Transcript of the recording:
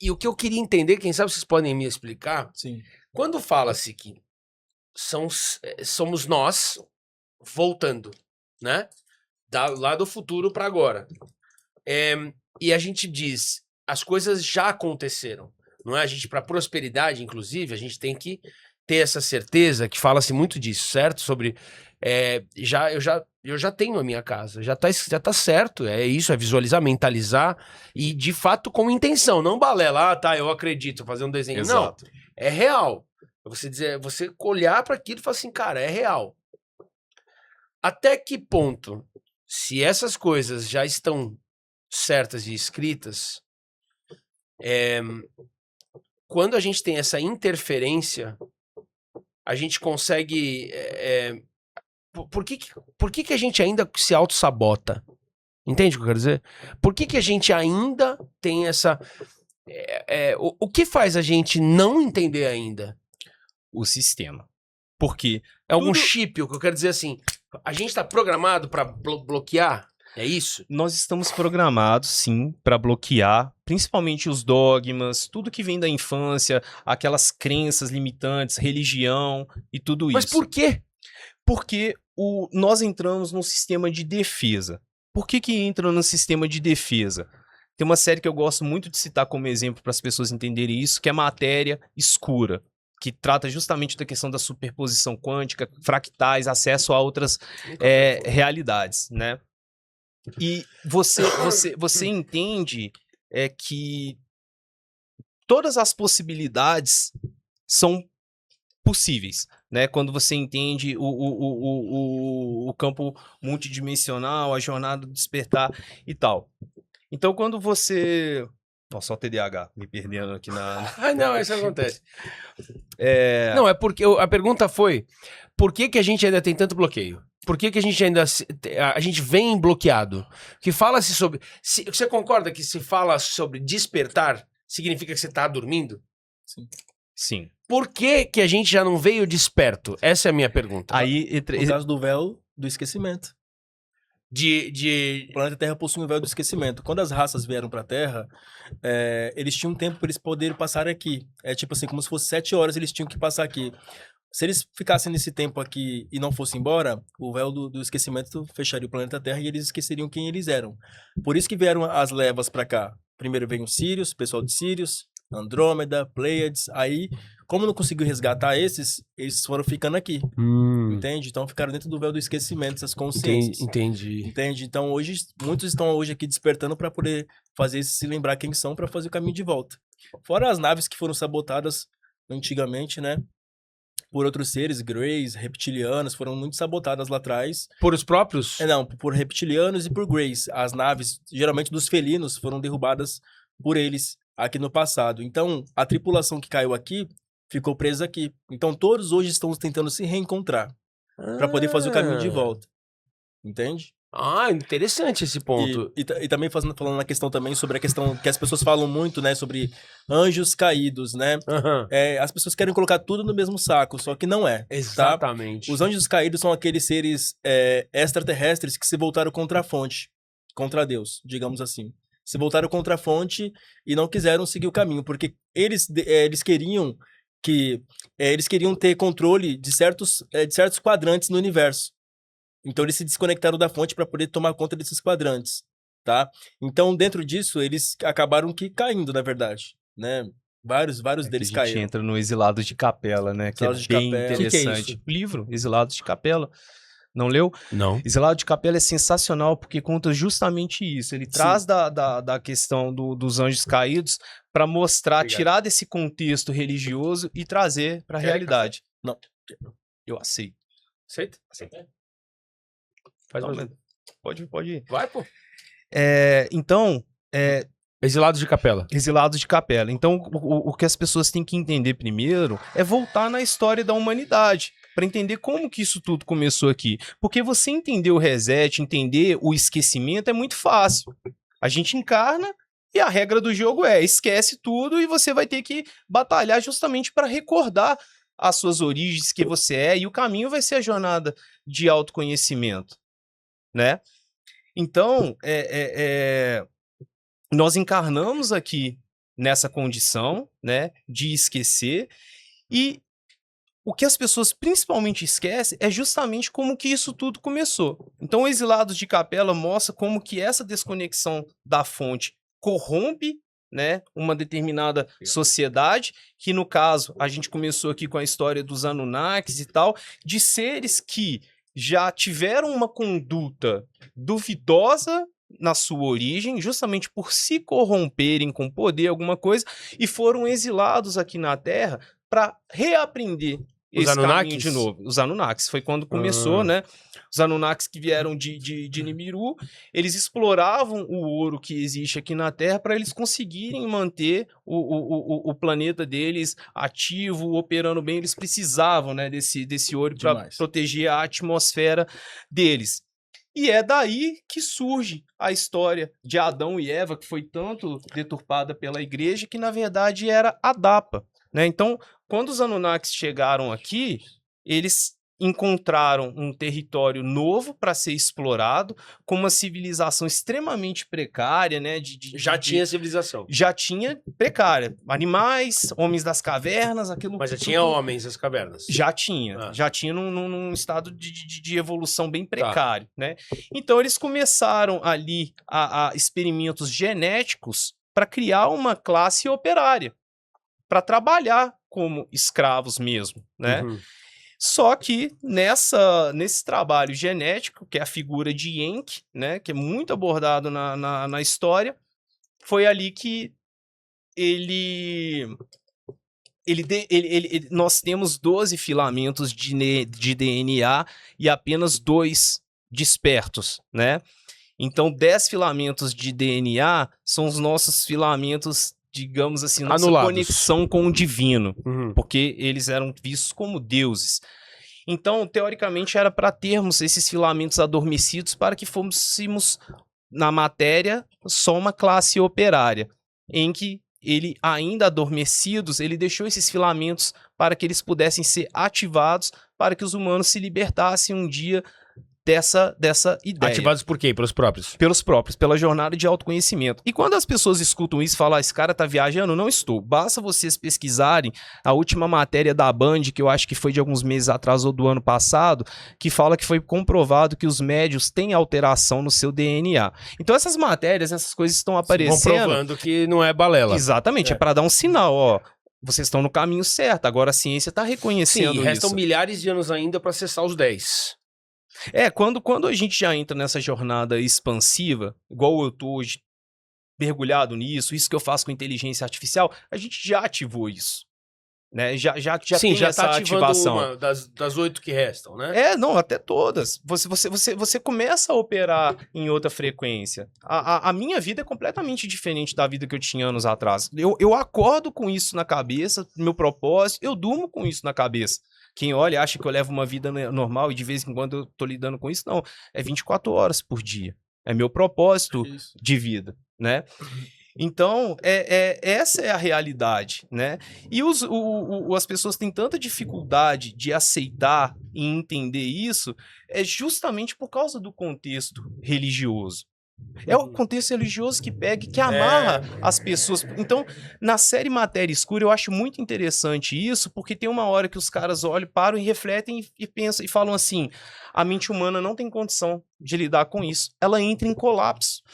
E o que eu queria entender, quem sabe vocês podem me explicar, Sim. quando fala-se que somos nós voltando, né? Lá do futuro para agora. E a gente diz, as coisas já aconteceram, não é? A gente, para prosperidade, inclusive, a gente tem que ter essa certeza, que fala-se muito disso, certo? Sobre, eu já tenho a minha casa, já tá certo, é isso, é visualizar, mentalizar, e de fato com intenção, não balela, tá, eu acredito, fazer um desenho, Exato. não, é real. Você olhar para aquilo e falar assim, cara, é real. Até que ponto, se essas coisas já estão certas e escritas, quando a gente tem essa interferência, a gente consegue... por que a gente ainda se auto-sabota? Entende o que eu quero dizer? Por que a gente ainda tem essa... o que faz a gente não entender ainda? O sistema. Porque É algum chip, o que eu quero dizer assim, a gente está programado para bloquear? É isso? nós estamos programados, sim, para bloquear, principalmente os dogmas, tudo que vem da infância, aquelas crenças limitantes, religião e tudo Mas isso. por quê? Porque nós entramos num sistema de defesa. Por que entra no sistema de defesa? Tem uma série que eu gosto muito de citar como exemplo para as pessoas entenderem isso, que é Matéria Escura, que trata justamente da questão da superposição quântica, fractais, acesso a outras realidades, né? E você entende que todas as possibilidades são possíveis, né? Quando você entende o campo multidimensional, a jornada do despertar e tal. Então, quando você... Nossa, só o TDAH me perdendo aqui na... Ah, não, isso acontece. Não, é porque a pergunta foi, por que a gente ainda tem tanto bloqueio? Por que a gente ainda... A gente vem bloqueado? Que fala-se sobre... Você concorda que se fala sobre despertar, significa que você está dormindo? Sim. Por que a gente já não veio desperto? Essa é a minha pergunta. Aí, Por causa do véu do esquecimento. O planeta Terra possui um véu do esquecimento. Quando as raças vieram pra Terra, eles tinham tempo para eles poderem passar aqui. É tipo assim, como se fosse 7 horas eles tinham que passar aqui. Se eles ficassem nesse tempo aqui e não fossem embora, o véu do esquecimento fecharia o planeta Terra e eles esqueceriam quem eles eram. Por isso que vieram as levas pra cá. Primeiro veio o Sirius, o pessoal de Sirius, Andrômeda, Pleiades. Aí, como não conseguiu resgatar esses, eles foram ficando aqui. Entende? Então ficaram dentro do véu do esquecimento, essas consciências. Entendi. Entende? Então hoje, muitos estão hoje aqui despertando para poder fazer se lembrar quem são, para fazer o caminho de volta. Fora as naves que foram sabotadas antigamente, né? Por outros seres, Greys, reptilianos, foram muito sabotadas lá atrás. Por os próprios? Não, por reptilianos e por Greys. As naves, geralmente dos felinos, foram derrubadas por eles aqui no passado. Então, a tripulação que caiu aqui ficou presa aqui. Então, todos hoje estão tentando se reencontrar para poder fazer o caminho de volta. Entende? Ah, interessante esse ponto. E também falando na questão também sobre a questão que as pessoas falam muito, né? Sobre anjos caídos, né? As pessoas querem colocar tudo no mesmo saco, só que não é. Exatamente. Tá? Os anjos caídos são aqueles seres extraterrestres que se voltaram contra a fonte, contra Deus, digamos assim. Se voltaram contra a fonte e não quiseram seguir o caminho, porque eles queriam ter controle de certos quadrantes no universo. Então eles se desconectaram da fonte para poder tomar conta desses quadrantes, tá? Então dentro disso eles acabaram caindo, na verdade, né? Vários deles caíram. A gente entra no Exilados de Capela, né? Que Exilados é de bem Capela. interessante. Que é isso? Livro, Exilados de Capela. Não leu? Não. Exilado de Capela é sensacional porque conta justamente isso. Ele traz da questão dos anjos caídos para mostrar, Obrigado. tirar desse contexto religioso e trazer para a realidade. Não. Eu aceito. Aceita? Aceita. Faz Não, mais. Pode ir. Vai, pô. Então, Exilados de Capela. Exilados de Capela. Então, o que as pessoas têm que entender primeiro é voltar na história da humanidade, para entender como que isso tudo começou aqui. Porque você entender o reset, entender o esquecimento é muito fácil. A gente encarna e a regra do jogo esquece tudo e você vai ter que batalhar justamente para recordar as suas origens, que você é, e o caminho vai ser a jornada de autoconhecimento, né? Então, nós encarnamos aqui nessa condição, né, de esquecer, e o que as pessoas principalmente esquecem é justamente como que isso tudo começou. Então, o Exilados de Capela mostra como que essa desconexão da fonte corrompe, né, uma determinada sociedade, que no caso, a gente começou aqui com a história dos Anunnakis e tal, de seres que já tiveram uma conduta duvidosa na sua origem, justamente por se corromperem com poder, alguma coisa, e foram exilados aqui na Terra para reaprender Os esse caminho Anunnakis? de novo. Os Anunnakis, foi quando começou, né? Os Anunnakis que vieram de Nibiru, eles exploravam o ouro que existe aqui na Terra para eles conseguirem manter o planeta deles ativo, operando bem. Eles precisavam, né, desse ouro para Demais. proteger a atmosfera deles. E é daí que surge a história de Adão e Eva, que foi tanto deturpada pela igreja, que na verdade era Adapa, né? Então, quando os Anunnakis chegaram aqui, eles encontraram um território novo para ser explorado, com uma civilização extremamente precária, né? Já tinha civilização. Já tinha precária. Animais, homens das cavernas, aquilo... Mas já tinha homens nas cavernas. Já tinha. Ah. Já tinha num estado de evolução bem precário, né? Então, eles começaram ali a experimentos genéticos para criar uma classe operária, para trabalhar como escravos mesmo, né? Uhum. Só que nesse trabalho genético, que é a figura de Enki, né, que é muito abordado na história, foi ali que nós temos 12 filamentos de DNA e apenas 2 despertos, né? Então, 10 filamentos de DNA são os nossos filamentos, digamos assim, nossa Anulados. conexão com o divino, Uhum. porque eles eram vistos como deuses. Então, teoricamente, era para termos esses filamentos adormecidos para que fôssemos, na matéria, só uma classe operária, em que ele, ainda adormecidos, ele deixou esses filamentos para que eles pudessem ser ativados para que os humanos se libertassem um dia dessa ideia. Ativados por quê? Pelos próprios. Pelos próprios, pela jornada de autoconhecimento. E quando as pessoas escutam isso e falam, esse cara tá viajando, não estou. Basta vocês pesquisarem a última matéria da Band, que eu acho que foi de alguns meses atrás ou do ano passado, que fala que foi comprovado que os médios têm alteração no seu DNA. Então essas matérias, essas coisas estão aparecendo... Comprovando que não é balela. Exatamente, é para dar um sinal, ó. Vocês estão no caminho certo, agora a ciência tá reconhecendo Sim, isso. restam milhares de anos ainda para acessar os 10. Quando a gente já entra nessa jornada expansiva, igual eu tô hoje mergulhado nisso, isso que eu faço com inteligência artificial, a gente já ativou isso, né? Já Sim, tem já essa tá ativando ativação. uma das 8 que restam, né? Não, até todas. Você começa a operar em outra frequência. A minha vida é completamente diferente da vida que eu tinha anos atrás. Eu acordo com isso na cabeça, meu propósito, eu durmo com isso na cabeça. Quem olha acha que eu levo uma vida normal e de vez em quando eu tô lidando com isso. Não, é 24 horas por dia. É meu propósito de vida, né? Então, essa é a realidade, né? E as pessoas têm tanta dificuldade de aceitar e entender isso, é justamente por causa do contexto religioso. É o contexto religioso que pega e que amarra as pessoas. Então, na série Matéria Escura, eu acho muito interessante isso, porque tem uma hora que os caras olham, param e refletem e pensam e falam assim: a mente humana não tem condição de lidar com isso. Ela entra em colapso.